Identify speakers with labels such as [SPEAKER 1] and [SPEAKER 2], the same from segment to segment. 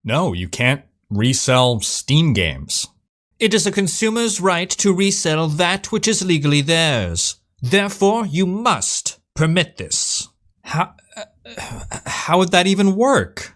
[SPEAKER 1] No, you can't resell Steam games. It is a consumer's right to resell that which is legally theirs. Therefore, you must permit this. How would that even work?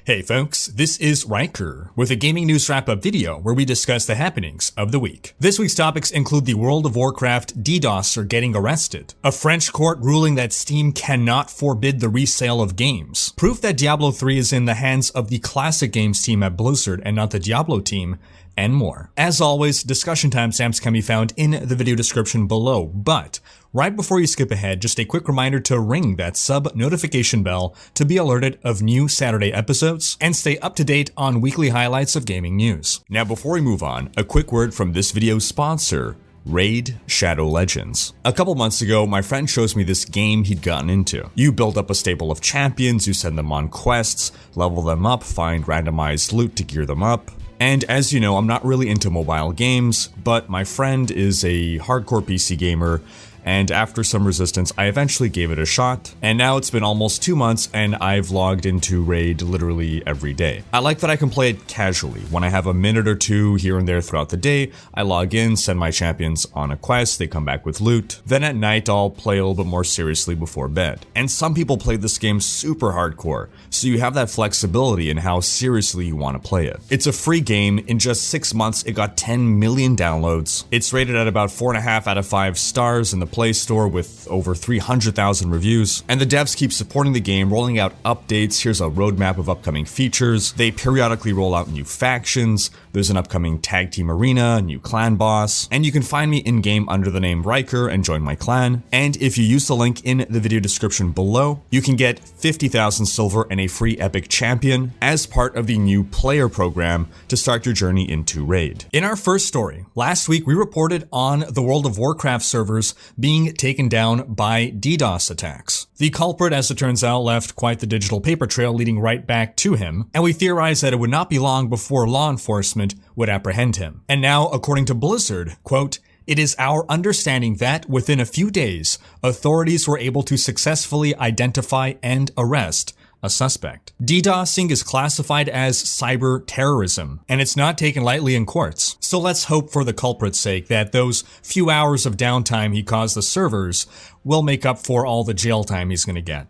[SPEAKER 1] Hey folks, this is Rhykker with a gaming news wrap-up video where we discuss the happenings of the week. This week's topics include the World of Warcraft DDoSer getting arrested, a French court ruling that Steam cannot forbid the resale of games, proof that Diablo 3 is in the hands of the classic games team at Blizzard and not the Diablo team, and more. As always, discussion timestamps can be found in the video description below, but right before you skip ahead, just a quick reminder to ring that sub notification bell to be alerted of new Saturday episodes and stay up to date on weekly highlights of gaming news. Now before we move on, a quick word from this video's sponsor, Raid Shadow Legends. A couple months ago, my friend shows me this game he'd gotten into. You build up a stable of champions, you send them on quests, level them up, find randomized loot to gear them up. And as you know, I'm not really into mobile games, but my friend is a hardcore PC gamer, and after some resistance, I eventually gave it a shot, and now it's been almost 2 months and I've logged into Raid literally every day. I like that I can play it casually. When I have a minute or two here and there throughout the day, I log in, send my champions on a quest, they come back with loot. Then at night, I'll play a little bit more seriously before bed. And some people play this game super hardcore, so you have that flexibility in how seriously you want to play it. It's a free game. In just 6 months, it got 10 million downloads. It's rated at about 4.5 out of 5 stars in the Play Store with over 300,000 reviews, and the devs keep supporting the game, rolling out updates. Here's a roadmap of upcoming features. They periodically roll out new factions. There's an upcoming tag team arena, new clan boss, and you can find me in-game under the name Rhykker and join my clan. And if you use the link in the video description below, you can get 50,000 silver and a free epic champion as part of the new player program to start your journey into Raid. In our first story, last week we reported on the World of Warcraft servers being taken down by DDoS attacks. The culprit, as it turns out, left quite the digital paper trail leading right back to him, and we theorized that it would not be long before law enforcement would apprehend him. And now, according to Blizzard, quote, "It is our understanding that within a few days, authorities were able to successfully identify and arrest a suspect. DDoSing is classified as cyber terrorism, and it's not taken lightly in courts. So let's hope for the culprit's sake that those few hours of downtime he caused the servers will make up for all the jail time he's gonna get.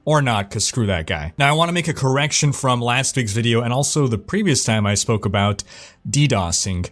[SPEAKER 1] Or not, cause screw that guy." Now I want to make a correction from last week's video and also the previous time I spoke about DDoSing.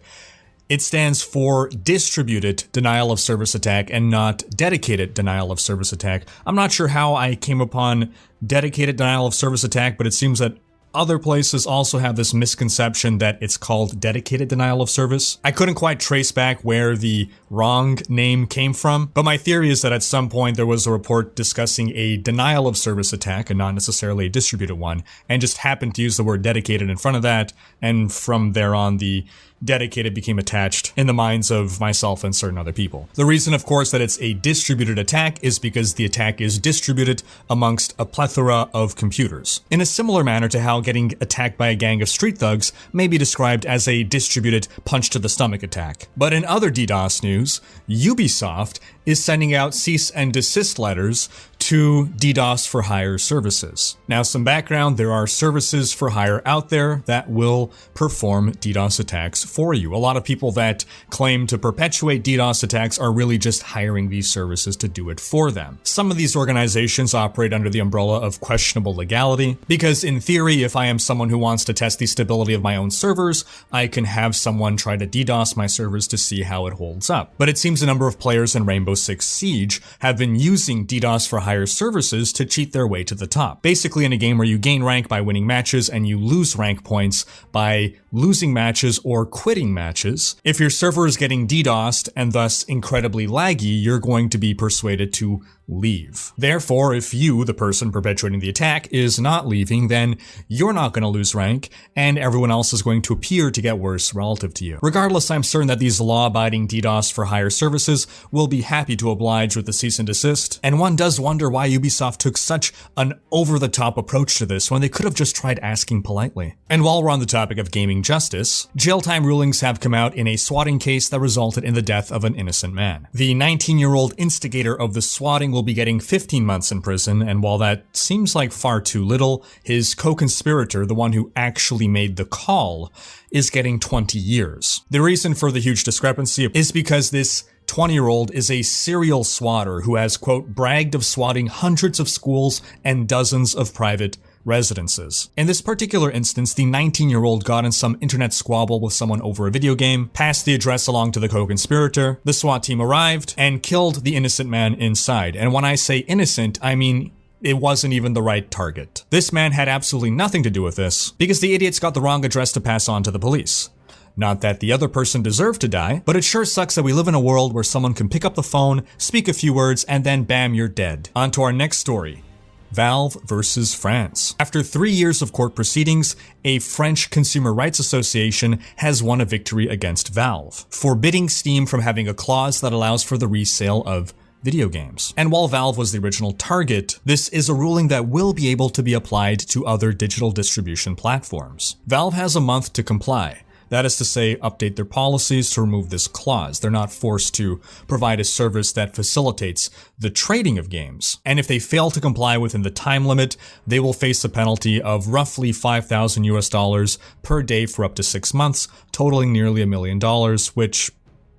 [SPEAKER 1] It stands for distributed denial of service attack and not dedicated denial of service attack. I'm not sure how I came upon dedicated denial of service attack, but it seems that other places also have this misconception that it's called dedicated denial of service. I couldn't quite trace back where the wrong name came from, but my theory is that at some point there was a report discussing a denial of service attack and not necessarily a distributed one, and just happened to use the word dedicated in front of that, and from there on the dedicated became attached in the minds of myself and certain other people. The reason, of course, that it's a distributed attack is because the attack is distributed amongst a plethora of computers. In a similar manner to how getting attacked by a gang of street thugs may be described as a distributed punch to the stomach attack. But in other DDoS news, Ubisoft is sending out cease and desist letters to DDoS-for-hire services. Now, some background, there are services for hire out there that will perform DDoS attacks for you. A lot of people that claim to perpetuate DDoS attacks are really just hiring these services to do it for them. Some of these organizations operate under the umbrella of questionable legality, because in theory, if I am someone who wants to test the stability of my own servers, I can have someone try to DDoS my servers to see how it holds up. But it seems a number of players in Rainbow Six Siege have been using DDoS-for-hire services to cheat their way to the top. Basically, in a game where you gain rank by winning matches and you lose rank points by losing matches or quitting matches, if your server is getting DDoSed and thus incredibly laggy, you're going to be persuaded to leave. Therefore, if you, the person perpetuating the attack, is not leaving, then you're not going to lose rank, and everyone else is going to appear to get worse relative to you. Regardless, I'm certain that these law-abiding DDoS-for-hire services will be happy to oblige with the cease and desist, and one does wonder wonder why Ubisoft took such an over-the-top approach to this when they could have just tried asking politely. And while we're on the topic of gaming justice, jail time rulings have come out in a swatting case that resulted in the death of an innocent man. The 19-year-old instigator of the swatting will be getting 15 months in prison, and while that seems like far too little, his co-conspirator, the one who actually made the call, is getting 20 years. The reason for the huge discrepancy is because this 20-year-old is a serial swatter who has, quote, bragged of swatting hundreds of schools and dozens of private residences. In this particular instance, the 19-year-old got in some internet squabble with someone over a video game, passed the address along to the co-conspirator, the SWAT team arrived, and killed the innocent man inside. And when I say innocent, I mean it wasn't even the right target. This man had absolutely nothing to do with this, because the idiots got the wrong address to pass on to the police. Not that the other person deserved to die, but it sure sucks that we live in a world where someone can pick up the phone, speak a few words, and then bam, you're dead. On to our next story. Valve versus France. After 3 years of court proceedings, a French consumer rights association has won a victory against Valve, forbidding Steam from having a clause that allows for the resale of video games. And while Valve was the original target, this is a ruling that will be able to be applied to other digital distribution platforms. Valve has a month to comply. That is to say, update their policies to remove this clause. They're not forced to provide a service that facilitates the trading of games. And if they fail to comply within the time limit, they will face a penalty of roughly $5,000 per day for up to 6 months, totaling nearly $1 million, which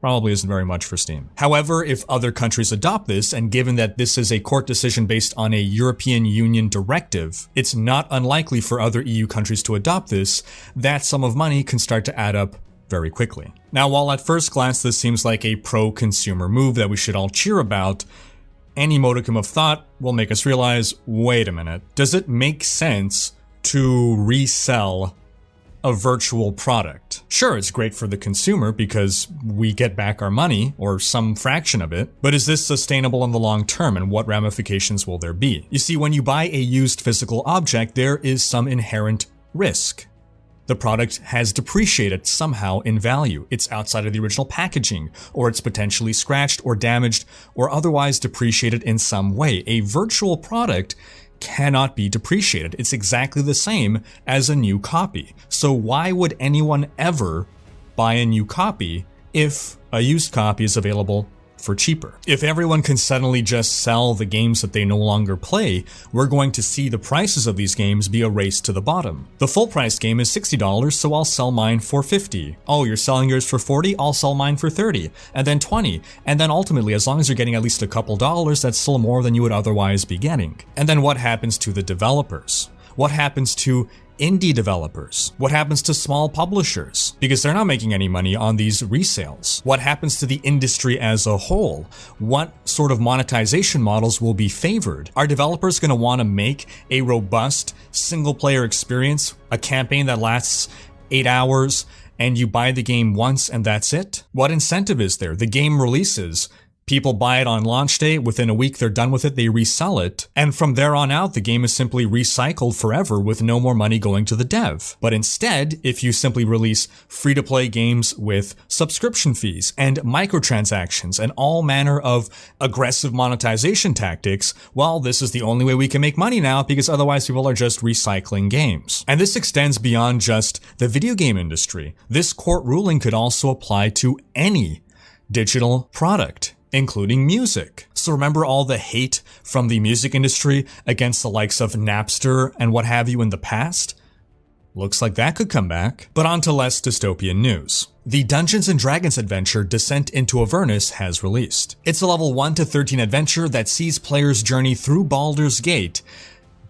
[SPEAKER 1] probably isn't very much for Steam. However, if other countries adopt this, and given that this is a court decision based on a European Union directive, it's not unlikely for other EU countries to adopt this, that sum of money can start to add up very quickly. Now, while at first glance this seems like a pro-consumer move that we should all cheer about, any modicum of thought will make us realize, wait a minute, does it make sense to resell a virtual product? Sure, it's great for the consumer because we get back our money, or some fraction of it, but is this sustainable in the long term, and what ramifications will there be? You see, when you buy a used physical object, there is some inherent risk. The product has depreciated somehow in value. It's outside of the original packaging, or it's potentially scratched or damaged or otherwise depreciated in some way. A virtual product cannot be depreciated. It's exactly the same as a new copy. So why would anyone ever buy a new copy if a used copy is available for cheaper? If everyone can suddenly just sell the games that they no longer play, we're going to see the prices of these games be a race to the bottom. The full price game is $60, so I'll sell mine for $50. Oh, you're selling yours for $40? I'll sell mine for $30, and then $20. And then ultimately, as long as you're getting at least a couple dollars, that's still more than you would otherwise be getting. And then what happens to the developers? What happens to indie developers? What happens to small publishers? Because they're not making any money on these resales. What happens to the industry as a whole? What sort of monetization models will be favored? Are developers going to want to make a robust single-player experience, a campaign that lasts 8 hours, and you buy the game once and that's it? What incentive is there? The game releases. People buy it on launch day, within a week they're done with it, they resell it, and from there on out the game is simply recycled forever with no more money going to the dev. But instead, if you simply release free-to-play games with subscription fees and microtransactions and all manner of aggressive monetization tactics, well, this is the only way we can make money now, because otherwise people are just recycling games. And this extends beyond just the video game industry. This court ruling could also apply to any digital product, including music. So remember all the hate from the music industry against the likes of Napster and what have you in the past? Looks like that could come back. But on to less dystopian news. The Dungeons & Dragons adventure Descent into Avernus has released. It's a level 1 to 13 adventure that sees players journey through Baldur's Gate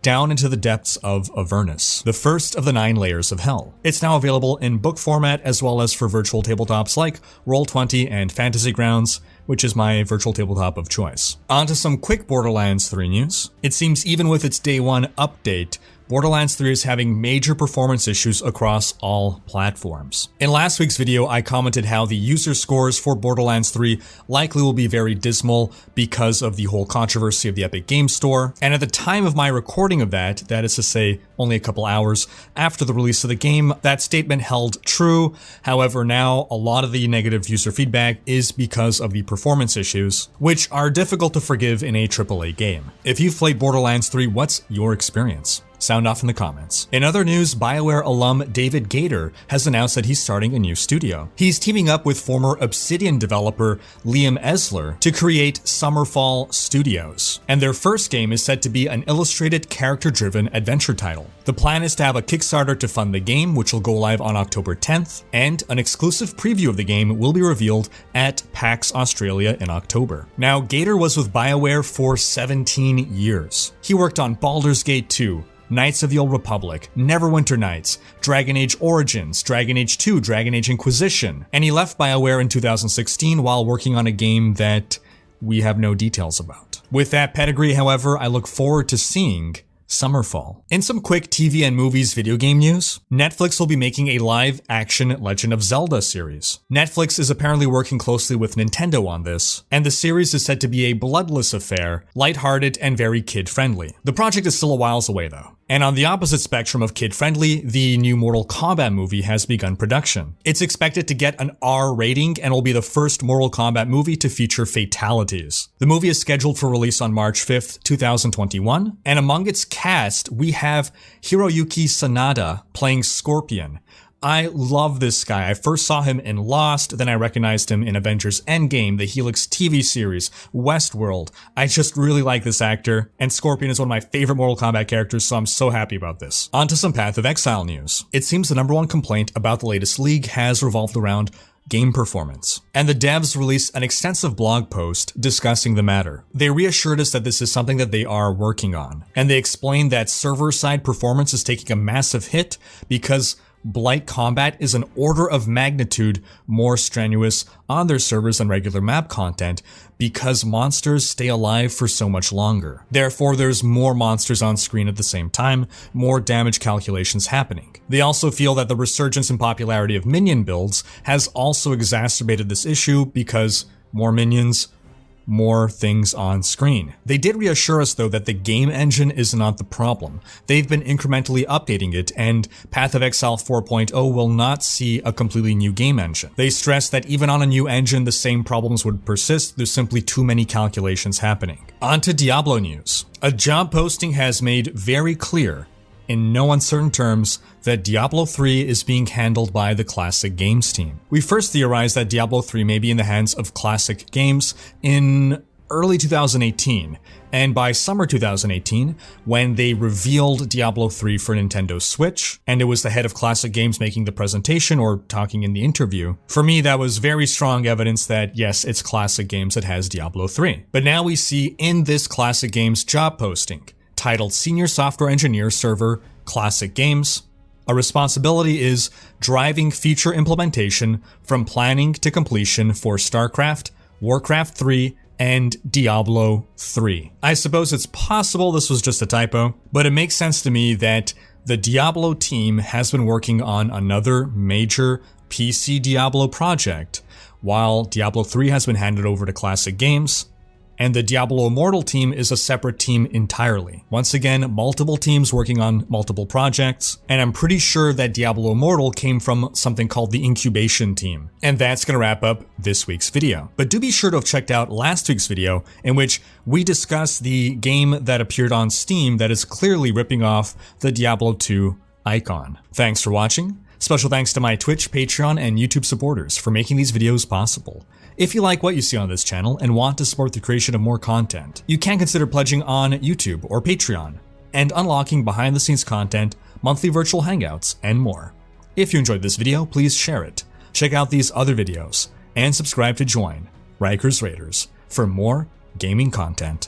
[SPEAKER 1] down into the depths of Avernus, the first of the 9 layers of hell. It's now available in book format as well as for virtual tabletops like Roll20 and Fantasy Grounds, which is my virtual tabletop of choice. On to some quick Borderlands 3 news. It seems even with its day 1 update, Borderlands 3 is having major performance issues across all platforms. In last week's video, I commented how the user scores for Borderlands 3 likely will be very dismal because of the whole controversy of the Epic Games Store, and at the time of my recording of that is to say only a couple hours after the release of the game, that statement held true. However, now a lot of the negative user feedback is because of the performance issues, which are difficult to forgive in a AAA game. If you've played Borderlands 3, what's your experience? Sound off in the comments. In other news, BioWare alum David Gator has announced that he's starting a new studio. He's teaming up with former Obsidian developer Liam Esler to create Summerfall Studios, and their first game is said to be an illustrated, character-driven adventure title. The plan is to have a Kickstarter to fund the game, which will go live on October 10th, and an exclusive preview of the game will be revealed at PAX Australia in October. Now, Gator was with BioWare for 17 years. He worked on Baldur's Gate 2, Knights of the Old Republic, Neverwinter Nights, Dragon Age Origins, Dragon Age 2, Dragon Age Inquisition, and he left BioWare in 2016 while working on a game that we have no details about. With that pedigree, however, I look forward to seeing Summerfall. In some quick TV and movies video game news, Netflix will be making a live-action Legend of Zelda series. Netflix is apparently working closely with Nintendo on this, and the series is said to be a bloodless affair, lighthearted and very kid-friendly. The project is still a whiles away though. And on the opposite spectrum of kid-friendly, the new Mortal Kombat movie has begun production. It's expected to get an R rating and will be the first Mortal Kombat movie to feature fatalities. The movie is scheduled for release on March 5th, 2021, and among its cast, we have Hiroyuki Sanada playing Scorpion. I love this guy. I first saw him in Lost, then I recognized him in Avengers Endgame, the Helix TV series, Westworld. I just really like this actor, and Scorpion is one of my favorite Mortal Kombat characters, so I'm so happy about this. On to some Path of Exile news. It seems the #1 complaint about the latest league has revolved around game performance, and the devs released an extensive blog post discussing the matter. They reassured us that this is something that they are working on, and they explained that server-side performance is taking a massive hit because Blight combat is an order of magnitude more strenuous on their servers than regular map content because monsters stay alive for so much longer. Therefore, there's more monsters on screen at the same time, more damage calculations happening. They also feel that the resurgence in popularity of minion builds has also exacerbated this issue because more minions, more things on screen. They did reassure us though that the game engine is not the problem. They've been incrementally updating it, and Path of Exile 4.0 will not see a completely new game engine. They stress that even on a new engine, the same problems would persist. There's simply too many calculations happening. On to Diablo news. A job posting has made very clear in no uncertain terms that Diablo 3 is being handled by the Classic Games team. We first theorized that Diablo 3 may be in the hands of Classic Games in early 2018, and by summer 2018, when they revealed Diablo 3 for Nintendo Switch, and it was the head of Classic Games making the presentation or talking in the interview, for me that was very strong evidence that yes, it's Classic Games that has Diablo 3. But now we see in this Classic Games job posting, titled Senior Software Engineer Server, Classic Games, a responsibility is driving feature implementation from planning to completion for StarCraft, Warcraft 3, and Diablo 3. I suppose it's possible this was just a typo, but it makes sense to me that the Diablo team has been working on another major PC Diablo project, while Diablo 3 has been handed over to Classic Games, and the Diablo Immortal team is a separate team entirely. Once again, multiple teams working on multiple projects, and I'm pretty sure that Diablo Immortal came from something called the Incubation team. And that's gonna wrap up this week's video. But do be sure to have checked out last week's video, in which we discussed the game that appeared on Steam that is clearly ripping off the Diablo 2 icon. Thanks for watching. Special thanks to my Twitch, Patreon, and YouTube supporters for making these videos possible. If you like what you see on this channel and want to support the creation of more content, you can consider pledging on YouTube or Patreon and unlocking behind-the-scenes content, monthly virtual hangouts, and more. If you enjoyed this video, please share it, check out these other videos, and subscribe to join Rhykkers Raiders for more gaming content.